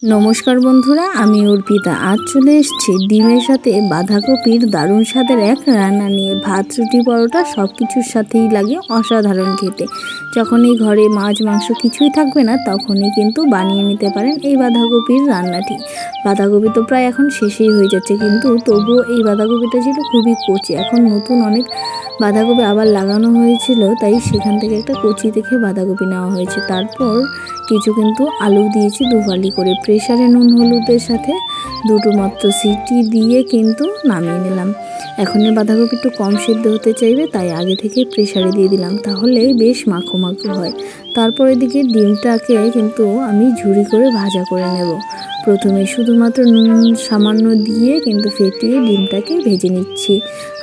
নমস্কার বন্ধুরা, আমি অর্পিতা। আজ চলে এসেছি ডিমের সাথে বাঁধাকপির দারুণ স্বাদের এক রান্না নিয়ে। ভাত, রুটি, পরোটা সব কিছুর সাথেই লাগে অসাধারণ খেতে। যখনই ঘরে মাছ মাংস কিছুই থাকবে না, তখনই কিন্তু বানিয়ে নিতে পারেন এই বাঁধাকপির রান্নাটি। বাঁধাকপি তো প্রায় এখন শেষেই হয়ে যাচ্ছে, কিন্তু তবুও এই বাঁধাকপিটা ছিল খুবই কচি। এখন নতুন অনেক বাঁধাকপি আবার লাগানো হয়েছিল, তাই সেখান থেকে একটা কচি দেখে বাঁধাকপি নেওয়া হয়েছে। তারপর কিছু কিন্তু আলু দিয়েছি দুফালি করে। প্রেসারে নুন হলুদের সাথে দুটো মাত্র সিটি দিয়ে কিন্তু নামিয়ে নিলাম। এখন এই বাঁধাকপি একটু কম সিদ্ধ হতে চাইবে, তাই আগে থেকে প্রেসারে দিয়ে দিলাম, তাহলে বেশ মাখো মাখো হয়। তারপর এদিকে ডিমটাকে কিন্তু আমি ঝুরি করে ভাজা করে নেব। প্রথমে শুধুমাত্র নুন সামান্য দিয়ে কিন্তু ফেটিয়ে ডিমটাকে ভেজে নিচ্ছি।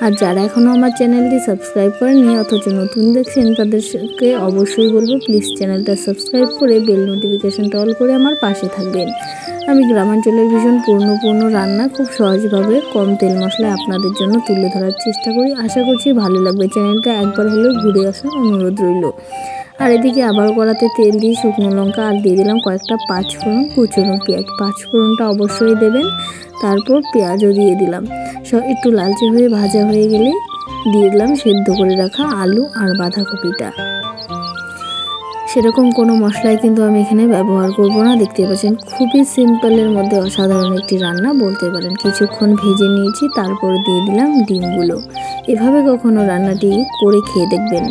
আর যারা এখনও আমার চ্যানেলটি সাবস্ক্রাইব করেননি অথচ নতুন দেখছেন, তাদেরকে অবশ্যই বলবো প্লিজ চ্যানেলটা সাবস্ক্রাইব করে বেল নোটিফিকেশনটা অল করে আমার পাশে থাকবেন। আমি গ্রামাঞ্চলের ভীষণ পূর্ণ রান্না খুব সহজভাবে কম তেল মশলায় আপনাদের জন্য তুলে ধরার চেষ্টা করি। আশা করছি ভালো লাগবে। চ্যানেলটা একবার হলেও ঘুরে আসার অনুরোধ রইল। আর এদিকে আবার কড়াতে তেল দিয়ে শুকনো লঙ্কা আর দিয়ে দিলাম কয়েকটা পাঁচফোড়ন, কুচনো পেঁয়াজ। পাঁচফোড়নটা অবশ্যই দেবেন। তারপর পেঁয়াজও দিয়ে দিলাম। সব একটু লালচে হয়ে ভাজা হয়ে গেলে দিয়ে দিলাম সেদ্ধ করে রাখা আলু আর বাঁধাকপিটা। সেরকম কোনো মশলাই কিন্তু আমি এখানে ব্যবহার করব না। দেখতে পাচ্ছেন খুবই সিম্পলের মধ্যে অসাধারণ একটি রান্না বলতে পারেন। কিছুক্ষণ ভেজে নিয়েছি, তারপর দিয়ে দিলাম ডিমগুলো। এভাবে কখনো রান্নাটি করে খেয়ে দেখবেন।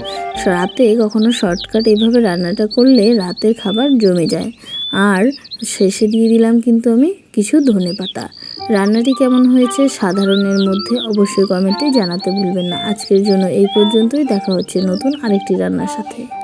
রাতে কখনো শর্টকাট এভাবে রান্নাটা করলে রাতের খাবার জমে যায়। আর শেষে দিয়ে দিলাম কিন্তু আমি কিছু ধনেপাতা। রান্নাটি কেমন হয়েছে সাধারণের মধ্যে অবশ্যই কমেন্টে জানাতে ভুলবেন না। আজকের জন্য এই পর্যন্তই। দেখা হচ্ছে নতুন আরেকটি রান্নার সাথে।